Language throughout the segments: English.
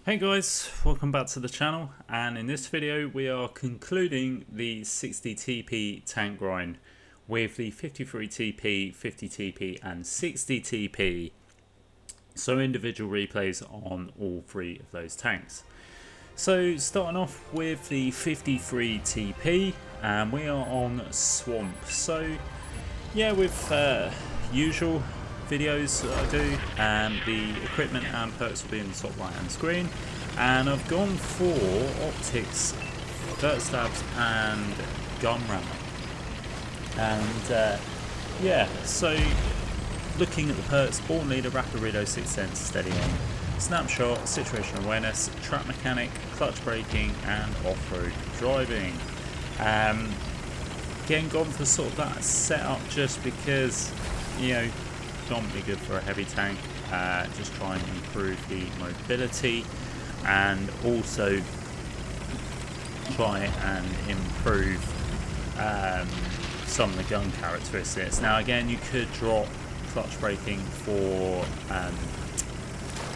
Hey guys, welcome back to the channel, and in this video we are concluding the 60 TP tank grind with the 53 TP, 50 TP and 60 TP. So individual replays on all three of those tanks. So starting off with the 53 TP, and we are on Swamp. So yeah, with usual videos that I do, and the equipment and perks will be in the top right hand screen, and I've gone for optics, dirt stabs and gun rammer. And yeah, so looking at the perks: Born Leader, Rapid Reload, 6th Sense, Steady Aim, Snapshot, Situational Awareness, Trap Mechanic, Clutch Braking and Off-Road Driving. Again, gone for sort of that setup just because, you know, predominantly good for a heavy tank. Just try and improve the mobility and also try and improve some of the gun characteristics. Now again, you could drop clutch braking for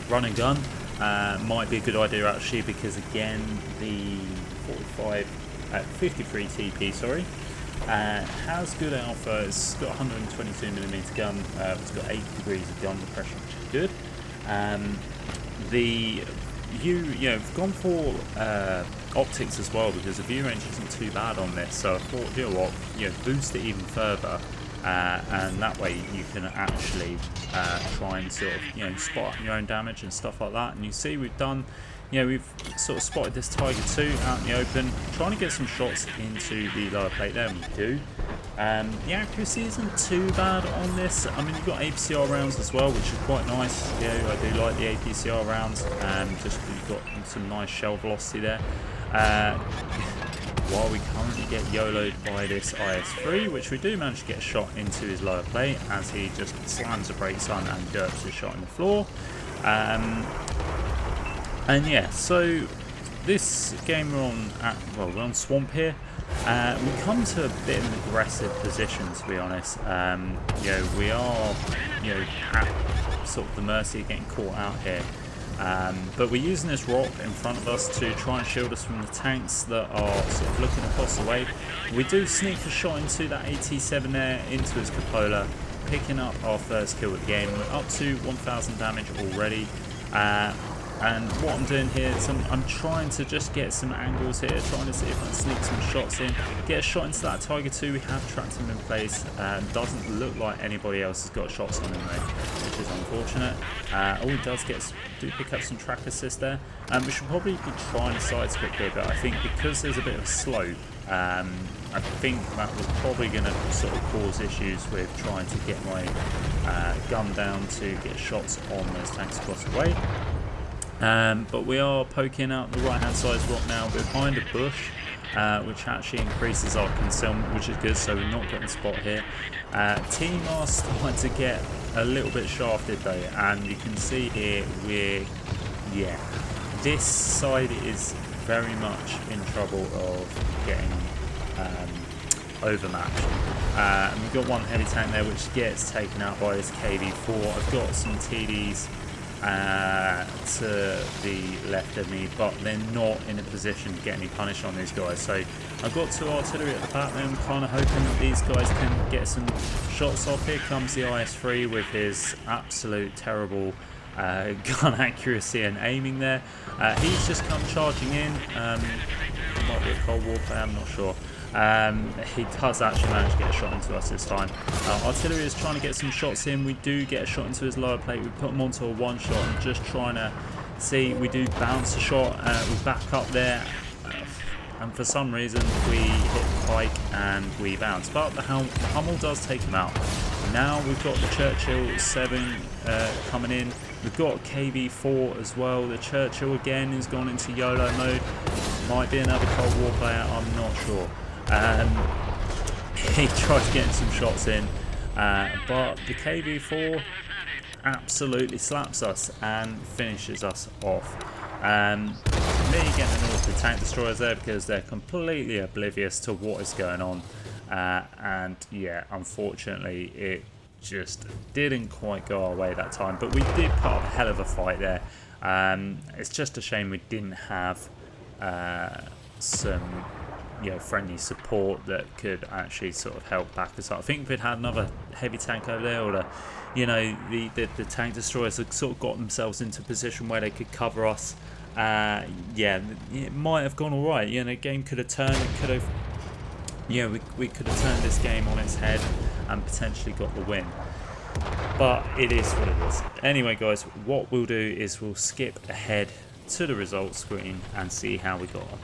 run and gun. Might be a good idea actually, because again the 53 TP, sorry, has good alpha. It's got 122mm gun. It's got 8 degrees of gun depression, which is good. I've gone for optics as well, because the view range isn't too bad on this. So I thought, you know what, boost it even further, and that way you can actually try and sort of spot your own damage and stuff like that. And you see we've done. We've sort of spotted this Tiger 2 out in the open, trying to get some shots into the lower plate there, and we do. The accuracy isn't too bad on this. I mean, you've got APCR rounds as well, which is quite nice. Yeah, I do like the APCR rounds, just because you've got some nice shell velocity there. While we currently get YOLO'd by this IS-3, which we do manage to get a shot into his lower plate as he just slams the brakes on and derps his shot in the floor. And yeah, so this game we're on Swamp here. We come to a bit of an aggressive position, to be honest. We are at sort of the mercy of getting caught out here. But we're using this rock in front of us to try and shield us from the tanks that are sort of looking across the way. We do sneak a shot into that AT7 there, into his cupola, picking up our first kill of the game. We're up to 1000 damage already. And what I'm doing here is I'm trying to just get some angles here, trying to see if I can sneak some shots in, get a shot into that Tiger 2. We have trapped him in place. Doesn't look like anybody else has got shots on him though, which is unfortunate. All he does do pick up some track assist there. We should probably be trying to side script here, but I think because there's a bit of a slope, I think that was probably going to sort of cause issues with trying to get my gun down to get shots on those tanks across the way. But we are poking out the right hand side rock now behind a bush, which actually increases our concealment, which is good, so we're not getting spot here. Team are starting to get a little bit shafted though, and you can see here this side is very much in trouble of getting overmatched. And we've got one heavy tank there which gets taken out by this KV4. I've got some TDs to the left of me, but they're not in a position to get any punish on these guys. So I've got 2 artillery at the back there. I'm kind of hoping that these guys can get some shots off. Here comes the IS-3 with his absolute terrible gun accuracy and aiming there. He's just come charging in. Might be a Cold War player, I'm not sure. He does actually manage to get a shot into us this time. Artillery is trying to get some shots in. We do get a shot into his lower plate. We put him onto a one shot and just trying to see. We do bounce a shot. We back up there, and for some reason we hit the pike and we bounce. But the Hummel does take him out. Now we've got the Churchill 7 coming in. We've got KV4 as well. The Churchill again has gone into YOLO mode. Might be another Cold War player, I'm not sure. He tried getting some shots in, but the KV4 absolutely slaps us and finishes us off. Me getting all the tank destroyers there because they're completely oblivious to what is going on, and yeah, unfortunately it just didn't quite go our way that time, but we did put up a hell of a fight there. It's just a shame we didn't have some friendly support that could actually sort of help back us up. I think if we'd had another heavy tank over there, or the tank destroyers had sort of got themselves into a position where they could cover us, it might have gone all right. The game could have turned. It could have, we could have turned this game on its head and potentially got the win. But it is what it is. Anyway, guys, what we'll do is we'll skip ahead to the results screen and see how we got on.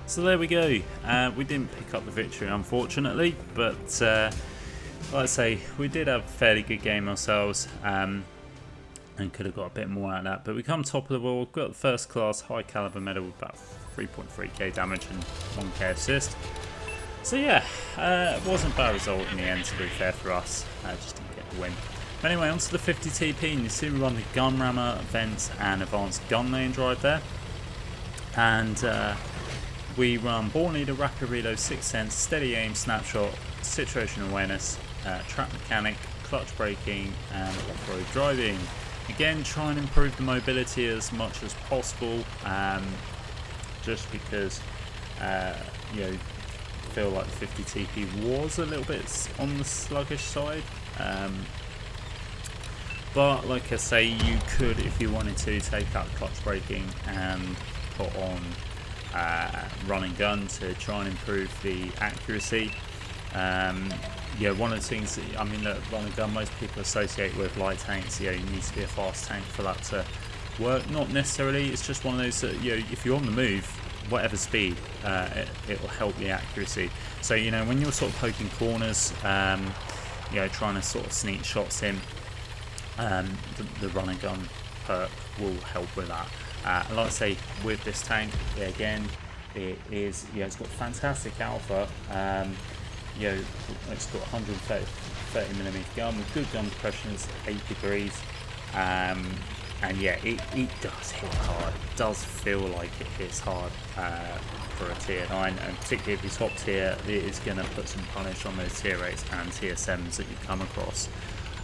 So there we go. We didn't pick up the victory, unfortunately, but like I say, we did have a fairly good game ourselves, and could have got a bit more out of that. But we come top of the world. We've got the first class high caliber medal with about 3.3k damage and 1k assist. So yeah, it wasn't a bad result in the end, to be fair for us. Just didn't get the win. But anyway, onto the 50 TP, and you see we run the gun rammer, vents, and advanced gun lane drive there. And we run Born Leader, Rapid Reload, Sixth Sense, Steady Aim, Snapshot, Situational Awareness, Trap Mechanic, Clutch Braking, and Off-Road Driving. Again, try and improve the mobility as much as possible, just because you know, feel like the 50 TP was a little bit on the sluggish side. But like I say, you could, if you wanted to, take out clutch braking and put on running gun to try and improve the accuracy. Yeah, one of the things that, I mean, look, running gun, most people associate with light tanks. You know, you need to be a fast tank for that to work. Not necessarily. It's just one of those that, you know, if you're on the move, whatever speed, it will help the accuracy. So, you know, when you're sort of poking corners, you know, trying to sort of sneak shots in, the running gun perk will help with that. And like I say, with this tank, again, it is, you know, it's got fantastic alpha. You know, it's got 130mm gun with good gun depression, it's 8 degrees. And yeah, it does hit hard. It does feel like it hits hard for a tier 9, and particularly if it's top tier, it is going to put some punish on those tier 8s and tier 7s that you come across.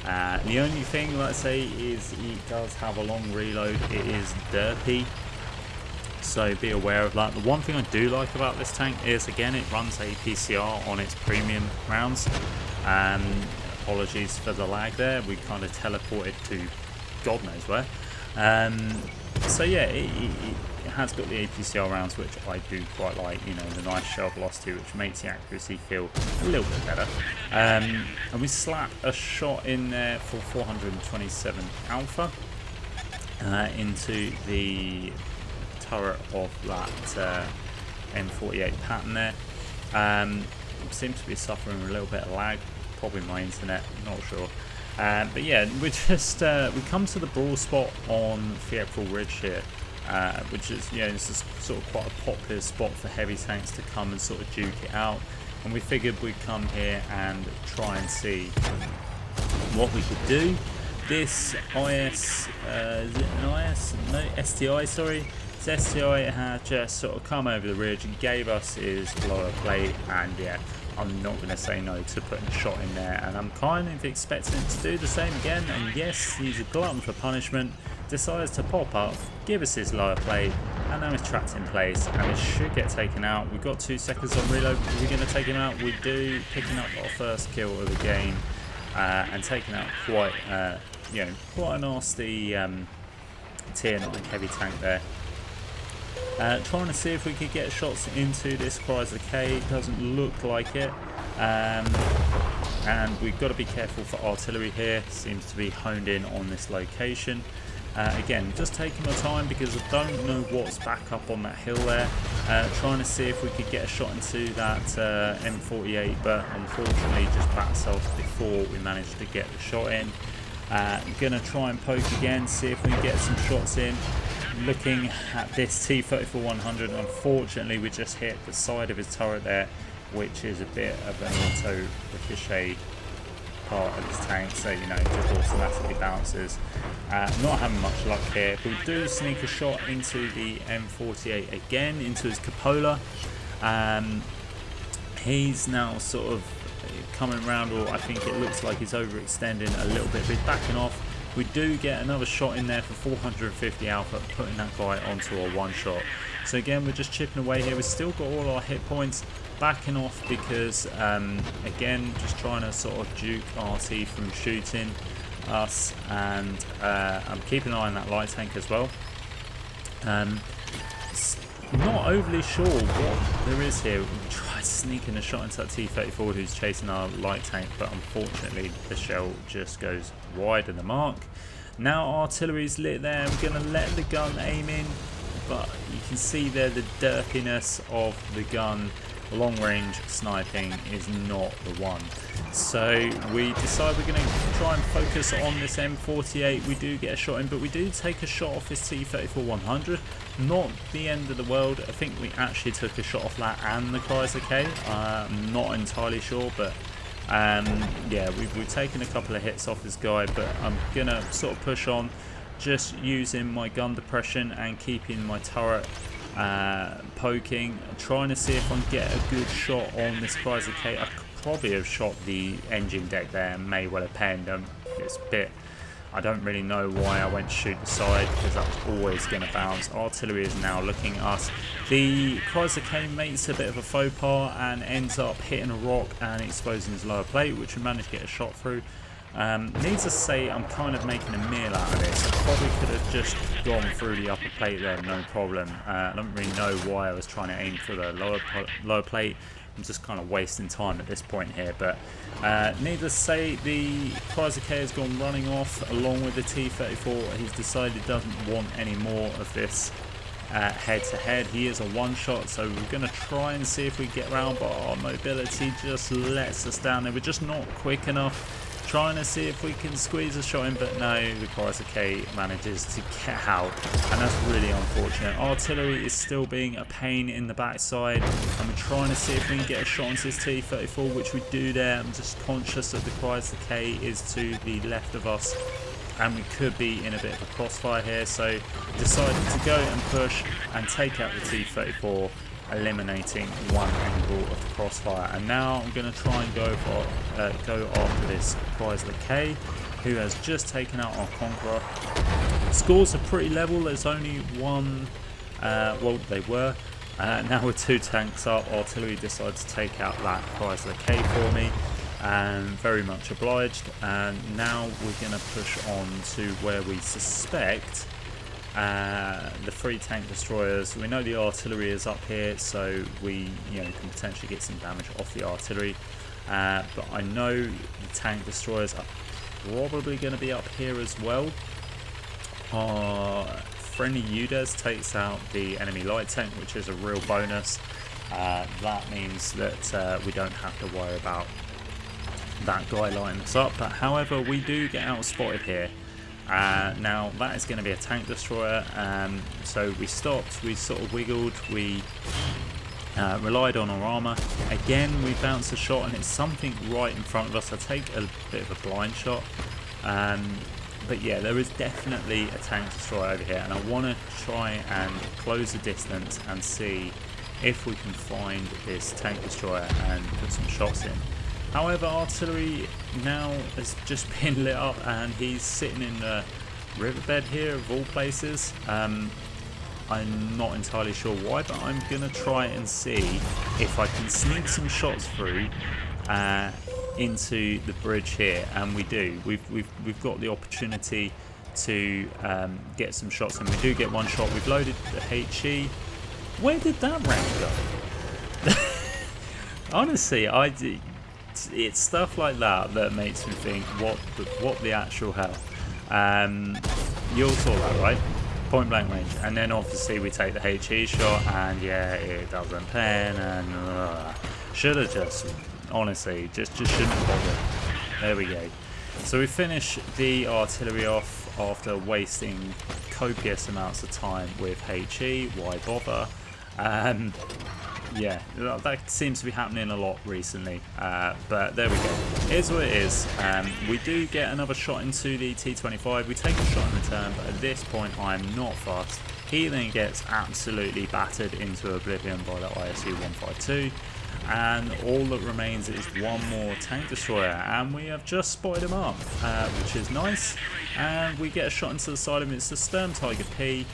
The only thing, let's say, is it does have a long reload. It is derpy, so be aware of that. The one thing I do like about this tank is, again, it runs APCR on its premium rounds. Apologies for the lag there, we kind of teleported to God knows where. So yeah, it has got the APCR rounds, which I do quite like, you know, the nice shell velocity, which makes the accuracy feel a little bit better. And we slap a shot in there for 427 alpha into the turret of that M48 pattern there. Seems to be suffering a little bit of lag, probably my internet, not sure. But yeah, we just we come to the brawl spot on Fiatful Ridge here, which is, you know, this is sort of quite a popular spot for heavy tanks to come and sort of duke it out. And we figured we'd come here and try and see what we could do. This IS, is it an IS? No, STI, sorry. This STI had just sort of come over the ridge and gave us his lower plate, and yeah, I'm not going to say no to putting a shot in there, and I'm kind of expecting him to do the same again. And yes, he's a glutton for punishment, decides to pop up, give us his lower plate, and now he's trapped in place, and it should get taken out. We've got 2 seconds on reload. Are we going to take him out? We do, picking up our first kill of the game, and taking out quite, you know, quite a nasty tier 9 heavy tank there. Trying to see if we could get shots into this Chrysler K. Doesn't look like it. And we've got to be careful for artillery here. Seems to be honed in on this location. Again, just taking my time because I don't know what's back up on that hill there. Trying to see if we could get a shot into that M48, but unfortunately just backed ourselves before we managed to get the shot in. Gonna try and poke again, see if we can get some shots in. Looking at this T-34-100, unfortunately we just hit the side of his turret there, which is a bit of an auto ricochet part of this tank, so you know, it just automatically bounces. Not having much luck here, but we do sneak a shot into the M48 again, into his cupola. He's now sort of coming around, or I think it looks like he's overextending a little bit, but he's backing off. We do get another shot in there for 450 alpha, putting that guy onto a one shot. So again, we're just chipping away here. We've still got all our hit points, backing off because, again, just trying to sort of duke RT from shooting us. And I'm keeping an eye on that light tank as well. Not overly sure what there is here. We tried sneaking a shot into that T-34 who's chasing our light tank, but unfortunately the shell just goes wide of the mark. Now artillery's lit there. We're going to let the gun aim in, but you can see there the dirtiness of the gun long range sniping is not the one. So we decide we're going to try and focus on this M48. We do get a shot in, but we do take a shot off his T-34-100. Not the end of the world. I think we actually took a shot off that and the Chrysler K. I'm not entirely sure, but yeah, we've taken a couple of hits off this guy, but I'm going to sort of push on, just using my gun depression and keeping my turret poking, trying to see if I can get a good shot on this Chrysler K. I could probably have shot the engine deck there and may well have penned. It's a bit, I don't really know why I went to shoot the side, because that's always going to bounce. Artillery is now looking at us. The Chrysler K makes a bit of a faux pas and ends up hitting a rock and exposing his lower plate, which we managed to get a shot through. Needs to say, I'm kind of making a meal out of this. I probably could have just gone through the upper plate there, no problem. I don't really know why I was trying to aim for the lower plate. I'm just kind of wasting time at this point here, but needless to say, the Chrysler K has gone running off along with the T-34. He's decided he doesn't want any more of this head-to-head. He is a one-shot, so we're going to try and see if we get around, but our mobility just lets us down there. We're just not quick enough. Trying to see if we can squeeze a shot in, but no, the Chrysler K manages to get out, and that's really unfortunate. Artillery is still being a pain in the backside, and we're trying to see if we can get a shot onto this T-34, which we do there. I'm just conscious that the Chrysler K is to the left of us, and we could be in a bit of a crossfire here, so decided to go and push and take out the T-34, eliminating one angle of the crossfire. And now I'm going to try and go after this Chrysler K, who has just taken out our Conqueror. Scores are pretty level. There's only one, well, they were. Now with 2 tanks up, Artillery decided to take out that Chrysler K for me, and very much obliged. And now we're going to push on to where we suspect the 3 tank destroyers. We know the artillery is up here, so we can potentially get some damage off the artillery, but I know the tank destroyers are probably going to be up here as well. Our friendly UDES takes out the enemy light tank, which is a real bonus. That means that we don't have to worry about that guy lighting us up, but however, we do get out spotted here. Now that is going to be a tank destroyer, so we stopped, we sort of wiggled, we relied on our armour. Again, we bounce a shot and it's something right in front of us. I take a bit of a blind shot, but yeah, there is definitely a tank destroyer over here, and I want to try and close the distance and see if we can find this tank destroyer and put some shots in. However, artillery now has just been lit up and he's sitting in the riverbed here of all places. I'm not entirely sure why, but I'm going to try and see if I can sneak some shots through into the bridge here, and we do. We've got the opportunity to get some shots, and we do get one shot. We've loaded the HE. Where did that round go? Honestly, it's stuff like that that makes me think, what the actual hell. You all saw that, right? Point blank range, and then obviously we take the HE shot, and yeah, it doesn't pen, and should have just, honestly, just shouldn't have bothered. There we go. So we finish the artillery off after wasting copious amounts of time with HE. Why bother? Yeah, that seems to be happening a lot recently, but there we go. Here's what it is. We do get another shot into the T-25. We take a shot in return, but at this point I'm not fast. He then gets absolutely battered into oblivion by the ISU-152, and all that remains is one more tank destroyer, and we have just spotted him up, which is nice. And we get a shot into the side of him. It's the Sturm Tiger P.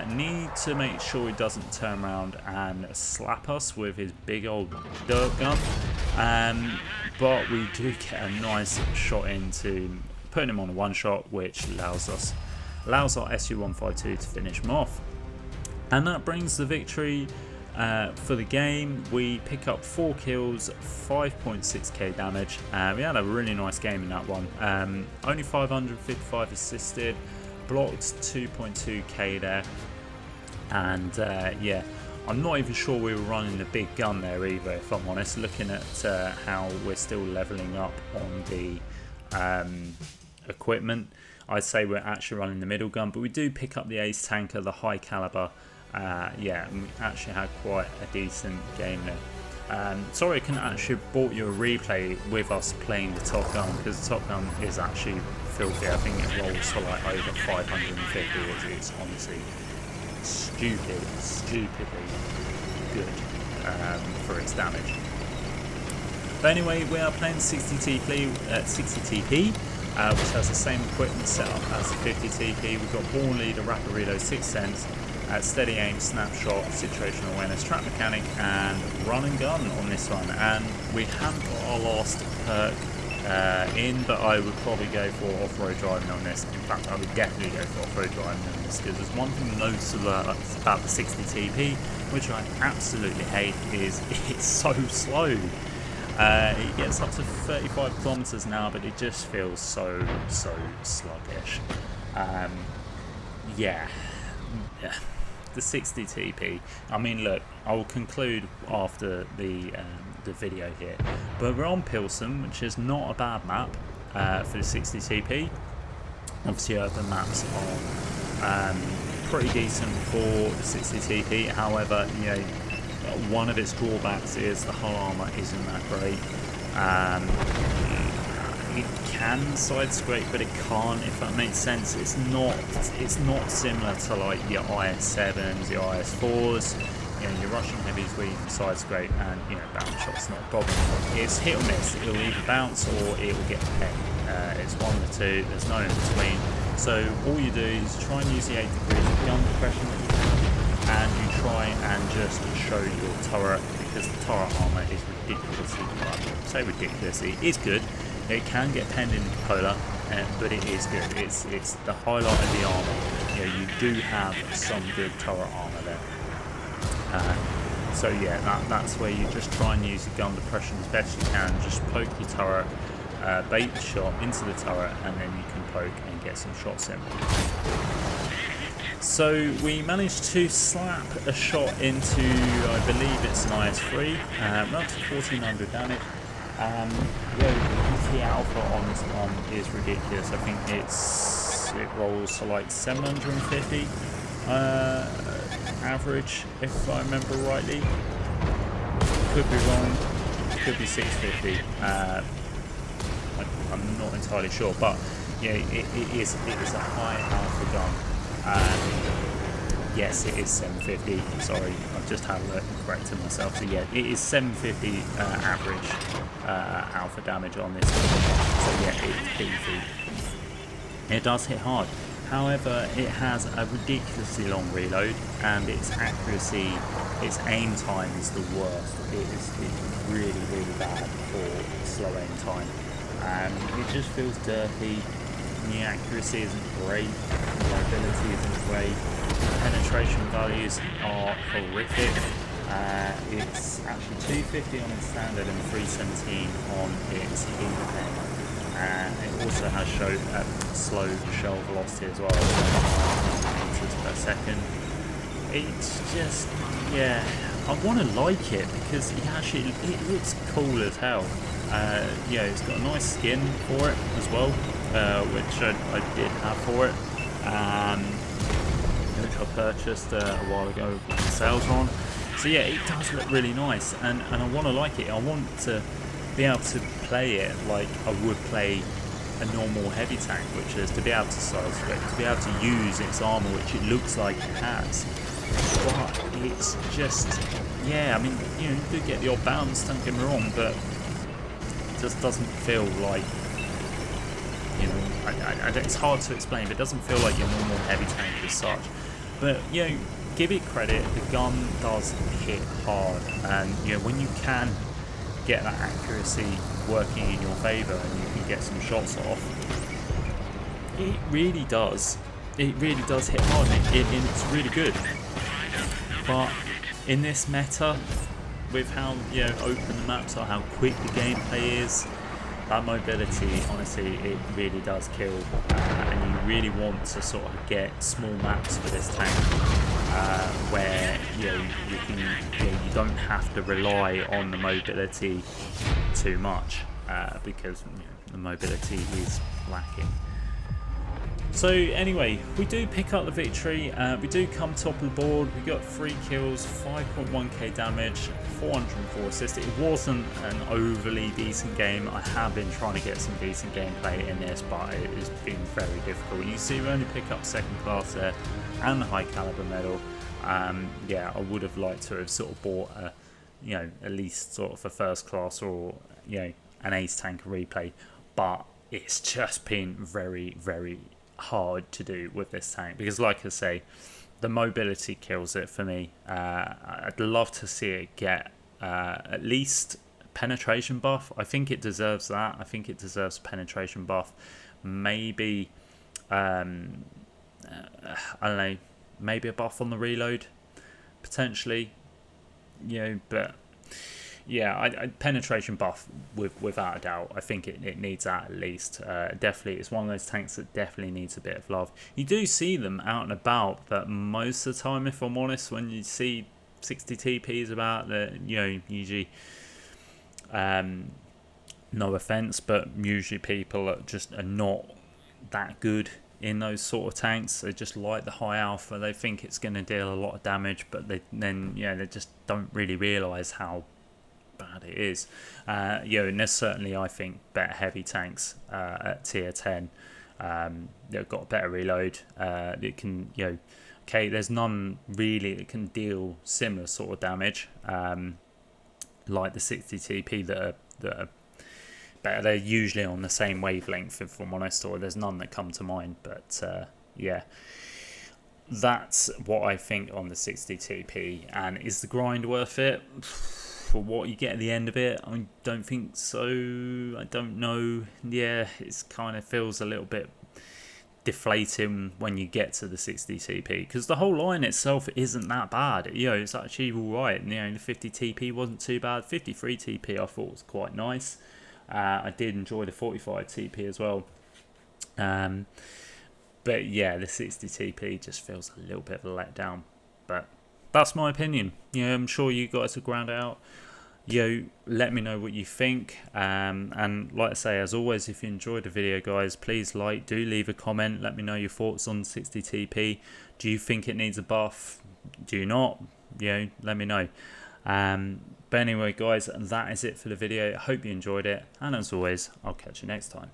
Need to make sure he doesn't turn around and slap us with his big old dirt gun, but we do get a nice shot into putting him on a one shot, which allows our SU-152 to finish him off, and that brings the victory for the game. We pick up 4 kills, 5.6k damage. We had a really nice game in that one. Only 555 assisted, blocked 2.2k there, and yeah, I'm not even sure we were running the big gun there either, if I'm honest, looking at how we're still leveling up on the equipment. I'd say we're actually running the middle gun, but we do pick up the ace tanker, the high caliber. Yeah, and we actually had quite a decent game there. Sorry I couldn't actually brought you a replay with us playing the top gun, because the top gun is actually filthy. I think it rolls for like over 550. It's honestly stupidly good for its damage. But anyway, we are playing 60 TP, which has the same equipment setup as the 50 TP. We've got Born Leader, Rapid Reload, 6th Sense, Steady Aim, Snapshot, Situational Awareness, Trap Mechanic, and Run and Gun on this one. And we haven't got our last perk in, but I would probably go for off-road driving on this. In fact, I would definitely go for off-road driving on this, because there's one thing noticeable about the 60 TP, which I absolutely hate, is it's so slow. It gets up to 35 kilometers an hour, but it just feels so sluggish. Yeah, the 60 TP. I mean, look, I will conclude after the video here, but we're on Pilsen, which is not a bad map for the 60 TP. Obviously, urban maps are pretty decent for the 60 TP. However, you know, one of its drawbacks is the hull armor isn't that great. It can side scrape, but it can't, if that makes sense. It's not similar to like your IS-7s, your IS-4s. You know, your Russian heavies where you can side scrape and, you know, bounce shots not a problem. It's hit or miss. It'll either bounce or it will get pegged. It's one of the two. There's no in between. So all you do is try and use the 8 degrees of gun depression that you have, and you try and just show your turret, because the turret armor is ridiculously, well, I say ridiculously, it's good. It can get penned in polar, but it is good. It's the highlight of the armor. You know, you do have some good turret armor there. So yeah, that's where you just try and use your gun depression as best you can. Just poke your turret, bait the shot into the turret, and then you can poke and get some shots in. So we managed to slap a shot into, I believe it's an IS-3, up to 1400 damage. The alpha on this one is ridiculous. I think it rolls to like 750 average, if I remember rightly. Could be wrong. Could be 650. I'm not entirely sure, but yeah, it is a high alpha gun. Yes, it is 750. Sorry, I've just had a corrected myself. So yeah, it is 750 average alpha damage on this. So yeah, it's beefy. It does hit hard. However, it has a ridiculously long reload, and its accuracy, its aim time is the worst. It's really bad for slow aim time. It just feels dirty. The accuracy isn't great, the mobility isn't great, penetration values are horrific. It's actually 250 on its standard and 317 on its heat pen. It also has slow shell velocity as well, 9 meters per second. It's just, yeah, I want to like it because it looks cool as hell. Yeah, it's got a nice skin for it as well, which I did have for it, which I purchased a while ago when the sales were on. So yeah, it does look really nice, and I want to like it. I want to be able to play it like I would play a normal heavy tank, which is to be able to side scrape, to be able to use its armor, which it looks like it has. But it's just, yeah, I mean, you know, you do get the odd bounce, don't get me wrong, but it just doesn't feel like, you know, it's hard to explain, but it doesn't feel like your normal heavy tank as such. But, you know, give it credit, the gun does hit hard, and, you know, when you can get that accuracy working in your favour and you can get some shots off, it really does hit hard, and it's really good. But in this meta, with how, you know, open the maps are, how quick the gameplay is, that mobility, honestly, it really does kill. And you really want to sort of get small maps for this tank. where you don't have to rely on the mobility too much because the mobility is lacking. So anyway, we do pick up the victory. We do come top of the board. We got 3 kills, 5.1k damage, 404 assists. It wasn't an overly decent game. I have been trying to get some decent gameplay in this, but it has been very difficult. You see, we only pick up 2nd class there and the high caliber medal. Yeah, I would have liked to have sort of bought a, at least sort of a 1st class or an ace tank replay, but it's just been very, very hard to do with this tank because, like I say, the mobility kills it for me. I'd love to see it get at least penetration buff. I think it deserves that. I think it deserves penetration buff. Maybe I don't know, maybe a buff on the reload potentially, but yeah, penetration buff without a doubt. I think it needs that at least. Definitely, it's one of those tanks that definitely needs a bit of love. You do see them out and about, but most of the time, if I'm honest, when you see 60 TPs about, usually, no offense, but usually people are not that good in those sort of tanks. They just like the high alpha. They think it's going to deal a lot of damage, but they just don't really realise how bad it is. And there's certainly, I think, better heavy tanks at tier 10. They've got a better reload. It can, okay, there's none really that can deal similar sort of damage, like the 60 TP that are better. They're usually on the same wavelength, if I'm honest, or there's none that come to mind. But yeah, that's what I think on the 60 TP. And is the grind worth it? For what you get at the end of it, I don't think so. I don't know. Yeah, it's kind of feels a little bit deflating when you get to the 60 TP, because the whole line itself isn't that bad. It's actually alright. The 50 TP wasn't too bad. 53 TP I thought was quite nice. I did enjoy the 45 TP as well. But yeah, the 60 TP just feels a little bit of a letdown. But that's my opinion. I'm sure you guys will ground out. Let me know what you think. And like I say, as always, if you enjoyed the video, guys, please do leave a comment. Let me know your thoughts on 60 TP. Do you think it needs a buff? Do you not? Let me know. But anyway, guys, that is it for the video. I hope you enjoyed it. And as always, I'll catch you next time.